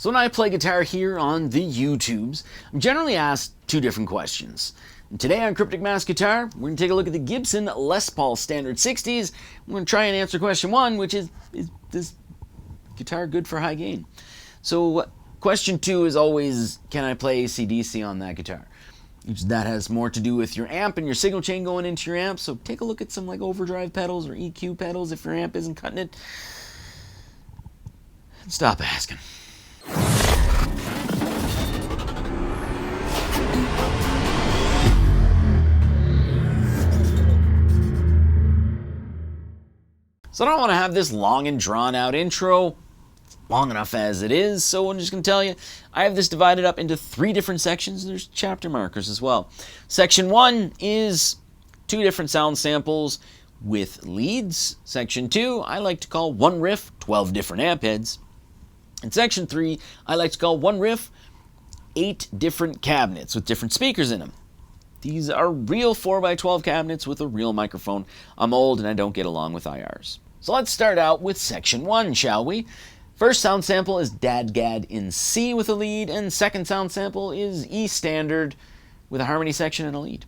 So when I play guitar here on the YouTubes, I'm generally asked two different questions. And today on Cryptic Mass Guitar, we're going to take a look at the Gibson Les Paul Standard 60s. We're going to try and answer question one, which is this guitar good for high gain? So question two is always, can I play AC/DC on that guitar? That has more to do with your amp and your signal chain going into your amp, so take a look at some like overdrive pedals or EQ pedals if your amp isn't cutting it. And stop asking. So I don't want to have this long and drawn out intro. It's long enough as it is, so I'm just going to tell you, I have this divided up into 3 different sections. There's chapter markers as well. Section 1 is 2 different sound samples with leads. Section 2, I like to call 1 riff, 12 different amp heads. And section 3, I like to call 1 riff, 8 different cabinets with different speakers in them. These are real 4x12 cabinets with a real microphone. I'm old and I don't get along with IRs. So let's start out with section 1, shall we? First sound sample is DADGAD in C with a lead, and second sound sample is E standard with a harmony section and a lead.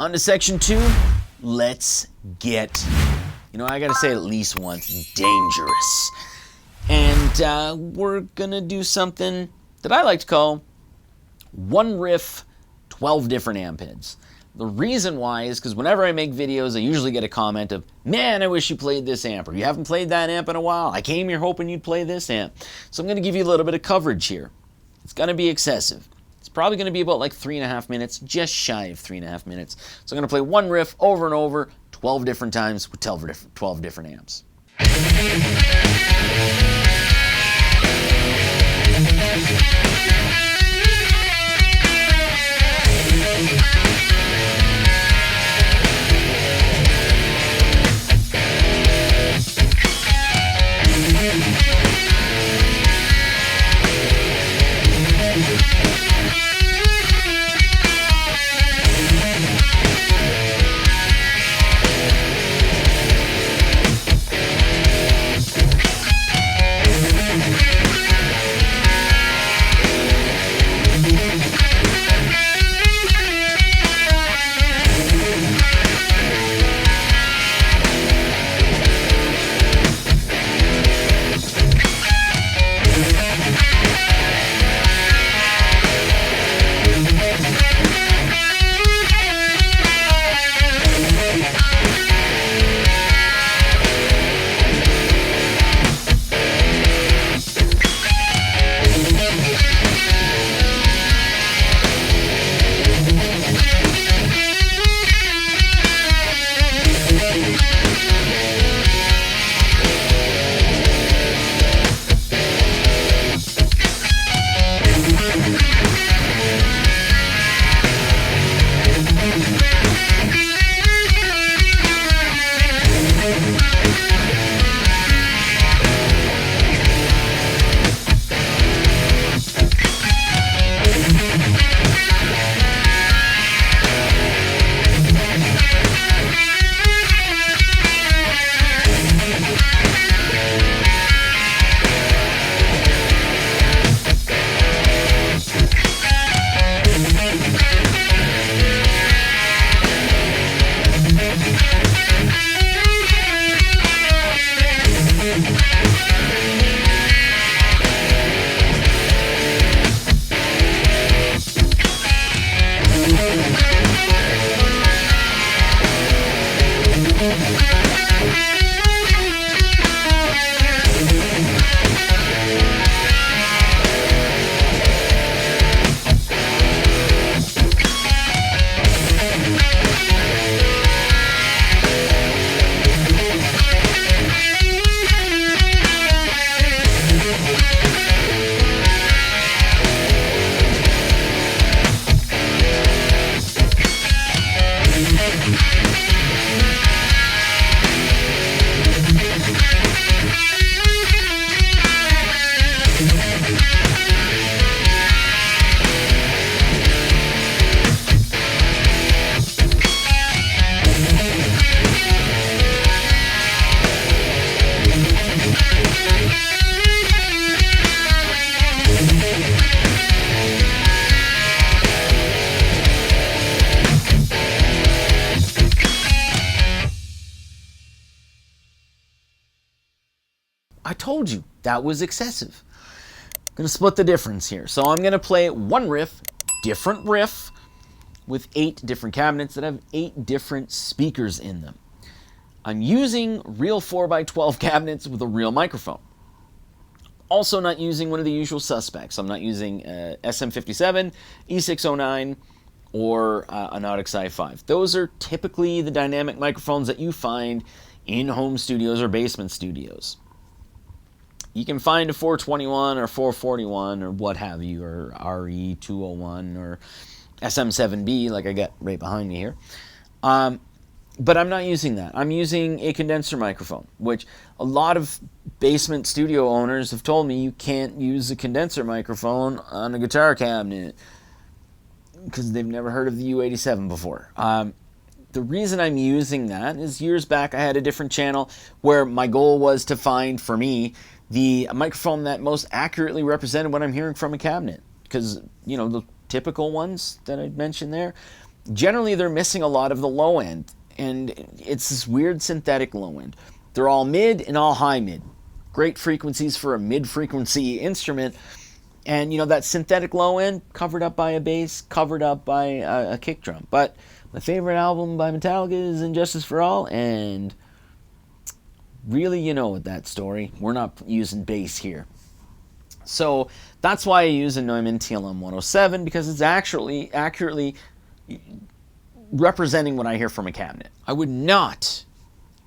On to section 2, let's get, I gotta say at least once, dangerous. And we're gonna do something that I like to call 1 riff, 12 different amp heads. The reason why is because whenever I make videos, I usually get a comment of, man, I wish you played this amp, or you haven't played that amp in a while. I came here hoping you'd play this amp. So I'm going to give you a little bit of coverage here. It's going to be excessive. It's probably going to be about like 3.5 minutes, just shy of 3.5 minutes. So I'm going to play one riff over and over, 12 different times with 12 different amps. I told you that was excessive. I'm going to split the difference here. So I'm going to play one riff, different riff, with 8 different cabinets that have 8 different speakers in them. I'm using real 4x12 cabinets with a real microphone. Also not using one of the usual suspects. I'm not using SM57, E609, or an Audix i5. Those are typically the dynamic microphones that you find in home studios or basement studios. You can find a 421 or 441 or what have you, or RE201 or SM7B like I got right behind me here. But I'm not using that. I'm using a condenser microphone, which a lot of basement studio owners have told me you can't use a condenser microphone on a guitar cabinet because they've never heard of the U87 before. The reason I'm using that is years back I had a different channel where my goal was to find, for me, the microphone that most accurately represented what I'm hearing from a cabinet. Because, you know, the typical ones that I mentioned there, generally they're missing a lot of the low end. And it's this weird synthetic low end. They're all mid and all high mid. Great frequencies for a mid-frequency instrument. And, you know, that synthetic low end covered up by a bass, covered up by a kick drum. But My favorite album by Metallica is Injustice for All, and really, you know that story. We're not using bass here. So that's why I use a Neumann TLM 107, because it's actually accurately representing what I hear from a cabinet. I would not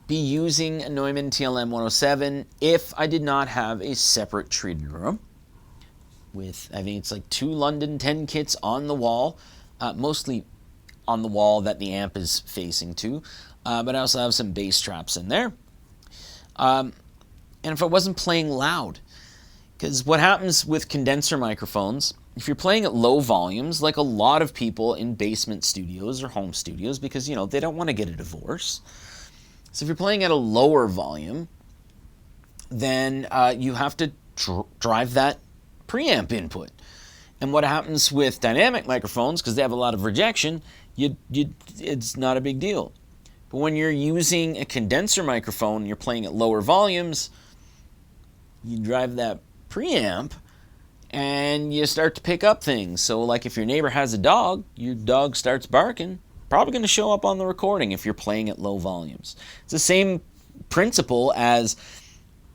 be using a Neumann TLM 107 if I did not have a separate treated room with, I think it's like 2 London 10 kits on the wall, mostly on the wall that the amp is facing to, but I also have some bass traps in there. And if I wasn't playing loud, because what happens with condenser microphones, if you're playing at low volumes, like a lot of people in basement studios or home studios, because, you know, they don't want to get a divorce. So if you're playing at a lower volume, then you have to drive that preamp input. And what happens with dynamic microphones, because they have a lot of rejection, it's not a big deal. But when you're using a condenser microphone and you're playing at lower volumes, you drive that preamp and you start to pick up things. So like if your neighbor has a dog, your dog starts barking, probably going to show up on the recording if you're playing at low volumes. It's the same principle as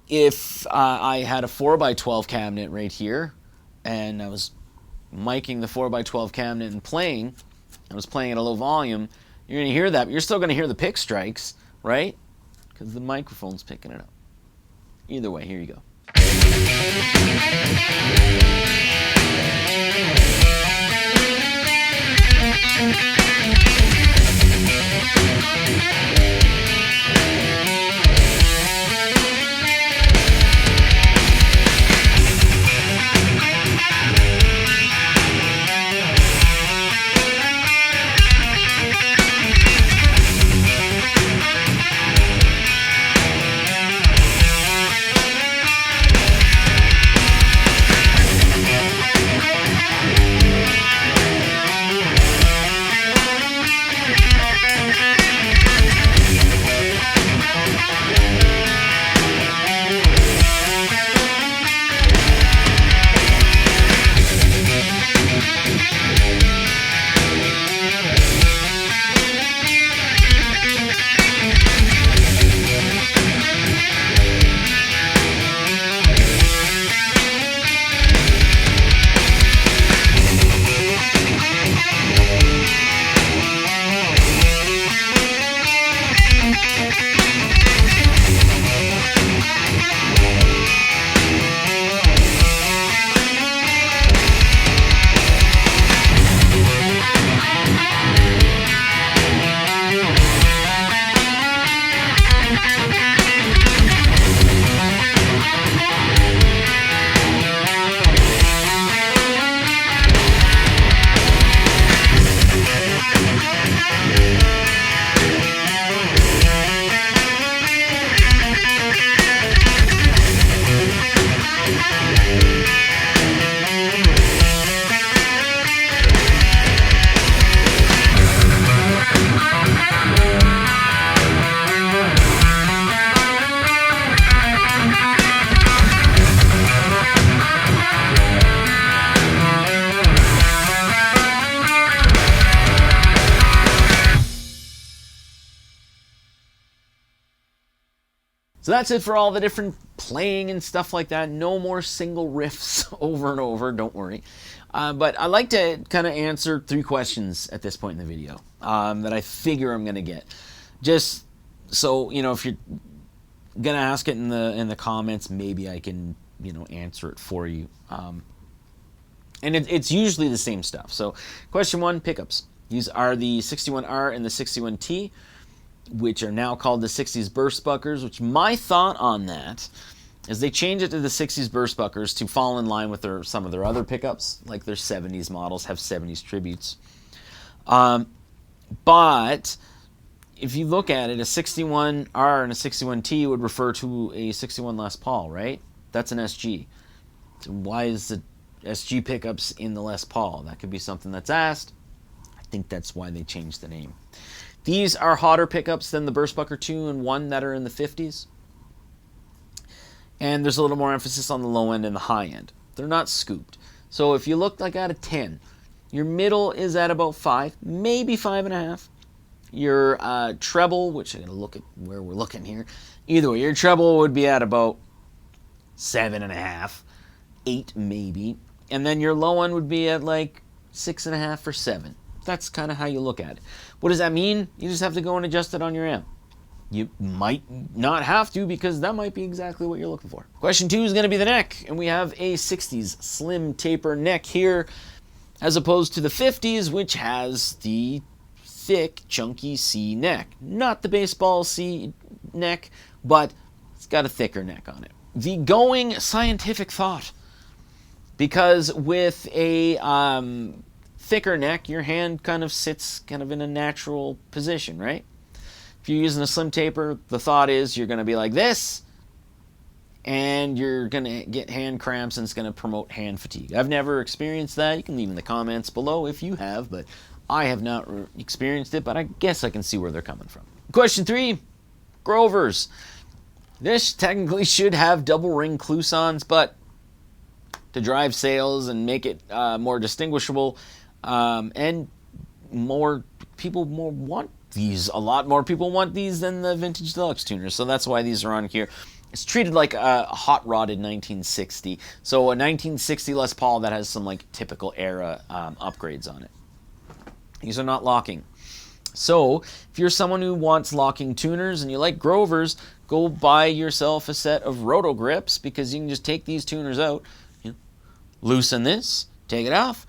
if I had a 4x12 cabinet right here and I was miking the 4x12 cabinet and playing, I was playing at a low volume, you're going to hear that, but you're still going to hear the pick strikes, right? Because the microphone's picking it up. Either way, here you go. So that's it for all the different playing and stuff like that. No more single riffs over and over, don't worry. But I like to kind of answer 3 questions at this point in the video that I figure I'm going to get. Just so, you know, if you're going to ask it in the comments, maybe I can, you know, answer it for you. And it's usually the same stuff. So question 1, pickups. These are the 61R and the 61T, which are now called the 60s burst buckers, which my thought on that is they changed it to the 60s burst buckers to fall in line with some of their other pickups, like their 70s models have 70s tributes. But if you look at it, a 61R and a 61T would refer to a 61 Les Paul, right? That's an SG. So why is the SG pickups in the Les Paul? That could be something that's asked. I think that's why they changed the name. These are hotter pickups than the Burstbucker 2 and 1 that are in the 50s. And there's a little more emphasis on the low end and the high end. They're not scooped. So if you look like at a 10, your middle is at about 5, maybe 5.5. Your treble, which I'm going to look at where we're looking here. Either way, your treble would be at about 7.5, 8 maybe. And then your low end would be at like 6.5 or 7. That's kind of how you look at it. What does that mean? You just have to go and adjust it on your amp. You might not have to, because that might be exactly what you're looking for. Question 2 is going to be the neck. And we have a 60s slim taper neck here, as opposed to the 50s, which has the thick, chunky C neck. Not the baseball C neck, but it's got a thicker neck on it. The going scientific thought. Because with a thicker neck, your hand kind of sits kind of in a natural position, right? If you're using a slim taper, the thought is you're going to be like this, and you're going to get hand cramps, and it's going to promote hand fatigue. I've never experienced that. You can leave in the comments below if you have, but I have not experienced it, but I guess I can see where they're coming from. Question 3, Grovers. This technically should have double ring cloisons, but to drive sales and make it more distinguishable, and more people want these. A lot more people want these than the vintage deluxe tuners, so that's why these are on here. It's treated like a hot rodded 1960, so a 1960 Les Paul that has some like typical era upgrades on it. These are not locking. So if you're someone who wants locking tuners and you like Grovers, go buy yourself a set of roto grips, because you can just take these tuners out, loosen this, take it off,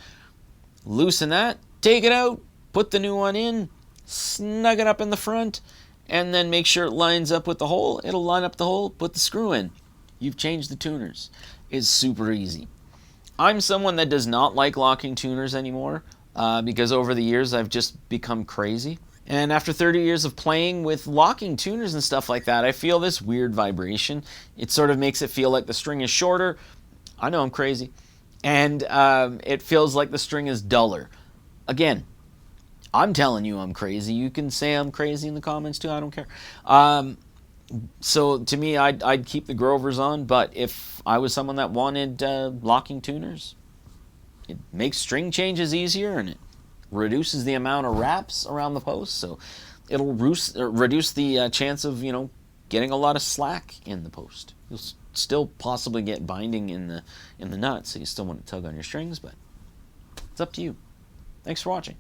loosen that, take it out, put the new one in, snug it up in the front, and then make sure it lines up with the hole. It'll line up the hole, put the screw in. You've changed the tuners. It's super easy. I'm someone that does not like locking tuners anymore, because over the years I've just become crazy. And after 30 years of playing with locking tuners and stuff like that, I feel this weird vibration. It sort of makes it feel like the string is shorter. I know I'm crazy. And it feels like the string is duller. Again, I'm telling you I'm crazy. You can say I'm crazy in the comments too. I don't care. So to me, I'd keep the Grovers on. But if I was someone that wanted locking tuners, it makes string changes easier, and it reduces the amount of wraps around the post. So it'll reduce the chance of, getting a lot of slack in the post. You'll still possibly get binding in the nut, so you still want to tug on your strings, but it's up to you. Thanks for watching.